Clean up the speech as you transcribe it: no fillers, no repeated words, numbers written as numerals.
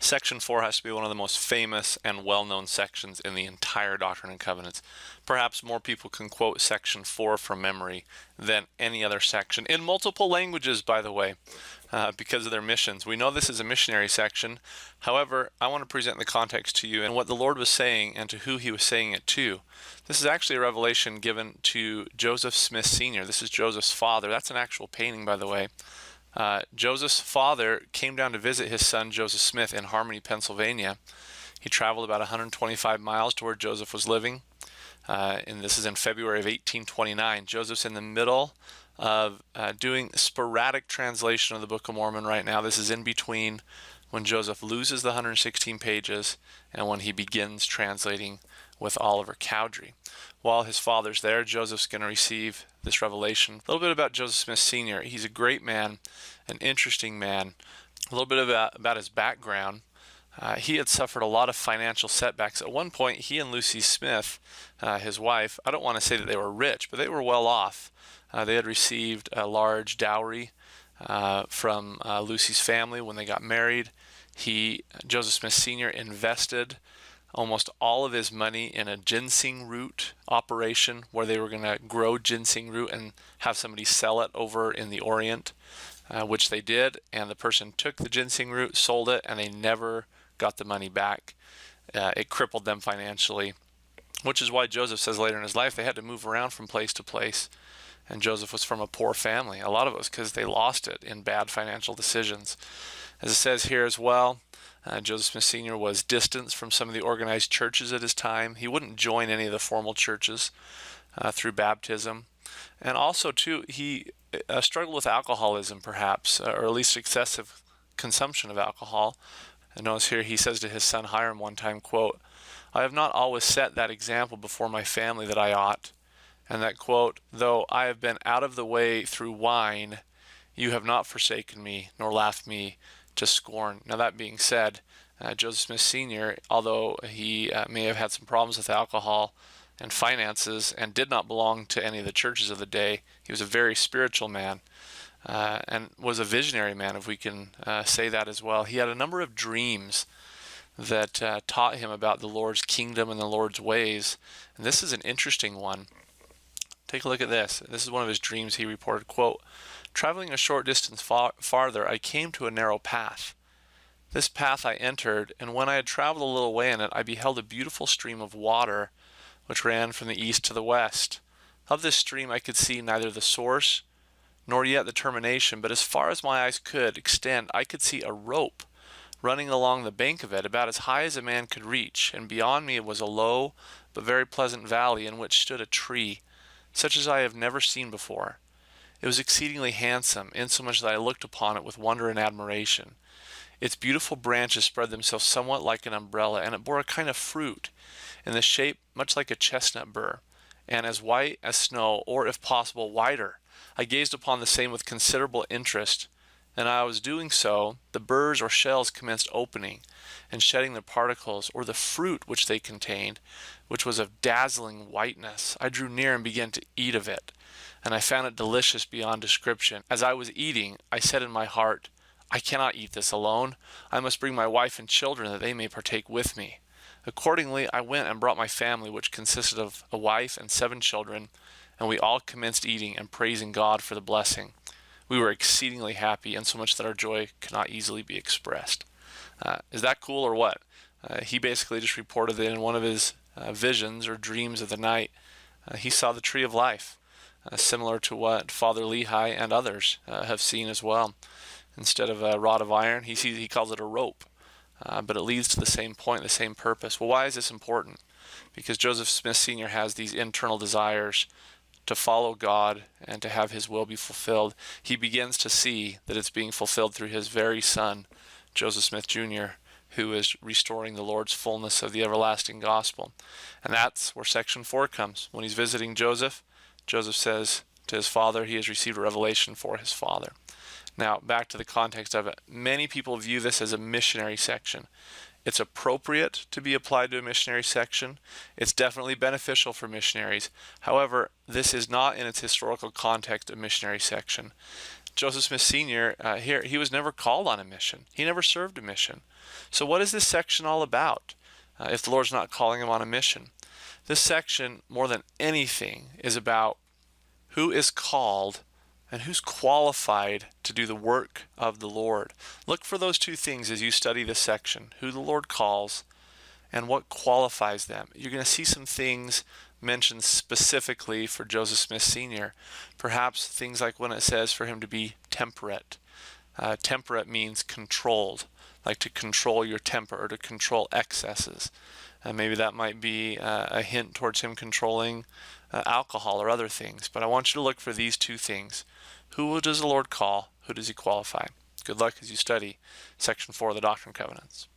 Section 4 has to be one of the most famous and well-known sections in the entire Doctrine and Covenants. Perhaps more people can quote Section 4 from memory than any other section, in multiple languages, by the way, because of their missions. We know this is a missionary section. However, I want to present the context to you and what the Lord was saying and to who he was saying it to. This is actually a revelation given to Joseph Smith Sr. This is Joseph's father. That's an actual painting, by the way. Joseph's father came down to visit his son Joseph Smith in Harmony, Pennsylvania. He traveled about 125 miles to where Joseph was living, and this is in February of 1829. Joseph's in the middle of doing sporadic translation of the Book of Mormon right now. This is in between when Joseph loses the 116 pages and when he begins translating with Oliver Cowdery. While his father's there, Joseph's going to receive this revelation. A little bit about Joseph Smith Sr. He's a great man, an interesting man. A little bit about his background. He had suffered a lot of financial setbacks. At one point, he and Lucy Smith, his wife, I don't want to say that they were rich, but they were well off. They had received a large dowry from Lucy's family when they got married. Joseph Smith Sr. invested almost all of his money in a ginseng root operation where they were going to grow ginseng root and have somebody sell it over in the Orient, which they did. And the person took the ginseng root, sold it, and they never got the money back. It crippled them financially, which is why Joseph says later in his life they had to move around from place to place. And Joseph was from a poor family. A lot of it was because they lost it in bad financial decisions. As it says here as well, Joseph Smith Sr. was distanced from some of the organized churches at his time. He wouldn't join any of the formal churches through baptism. And also, too, he struggled with alcoholism, perhaps, or at least excessive consumption of alcohol. And notice here he says to his son Hiram one time, quote, "I have not always set that example before my family that I ought." And that quote, "Though I have been out of the way through wine, you have not forsaken me, nor laughed me to scorn." Now that being said, Joseph Smith Sr., although he may have had some problems with alcohol and finances and did not belong to any of the churches of the day, he was a very spiritual man and was a visionary man, if we can say that as well. He had a number of dreams that taught him about the Lord's kingdom and the Lord's ways. And this is an interesting one. Take a look at this. This is one of his dreams he reported, quote, "Traveling a short distance farther, I came to a narrow path. This path I entered, and when I had traveled a little way in it, I beheld a beautiful stream of water which ran from the east to the west. Of this stream I could see neither the source nor yet the termination, but as far as my eyes could extend, I could see a rope running along the bank of it, about as high as a man could reach, and beyond me was a low but very pleasant valley in which stood a tree, such as I have never seen before. It was exceedingly handsome, insomuch that I looked upon it with wonder and admiration. Its beautiful branches spread themselves somewhat like an umbrella, and it bore a kind of fruit, in the shape much like a chestnut burr, and as white as snow, or if possible whiter. I gazed upon the same with considerable interest, and I was doing so, the burrs or shells commenced opening, and shedding their particles, or the fruit which they contained, which was of dazzling whiteness. I drew near and began to eat of it, and I found it delicious beyond description. As I was eating, I said in my heart, I cannot eat this alone. I must bring my wife and children that they may partake with me. Accordingly, I went and brought my family, which consisted of a wife and 7 children, and we all commenced eating and praising God for the blessing. We were exceedingly happy, insomuch that our joy could not easily be expressed." Is that cool or what? He basically just reported that in one of his visions or dreams of the night, he saw the tree of life, similar to what Father Lehi and others have seen as well. Instead of a rod of iron, he calls it a rope, but it leads to the same point, the same purpose. Well, why is this important? Because Joseph Smith Sr. has these internal desires to follow God and to have his will be fulfilled. He begins to see that it's being fulfilled through his very son, Joseph Smith Jr., who is restoring the Lord's fullness of the everlasting gospel. And that's where section 4 comes. When he's visiting Joseph, Joseph says to his father he has received a revelation for his father. Now, back to the context of it. Many people view this as a missionary section. It's appropriate to be applied to a missionary section. It's definitely beneficial for missionaries. However, this is not in its historical context a missionary section. Joseph Smith Sr., here, he was never called on a mission. He never served a mission. So what is this section all about if the Lord's not calling him on a mission? This section, more than anything, is about who is called and who's qualified to do the work of the Lord. Look for those two things as you study this section: who the Lord calls and what qualifies them. You're going to see some things mentioned specifically for Joseph Smith Sr. Perhaps things like when it says for him to be temperate. Temperate means controlled, like to control your temper or to control excesses. Maybe that might be a hint towards him controlling alcohol or other things. But I want you to look for these two things. Who does the Lord call? Who does he qualify? Good luck as you study Section 4 of the Doctrine and Covenants.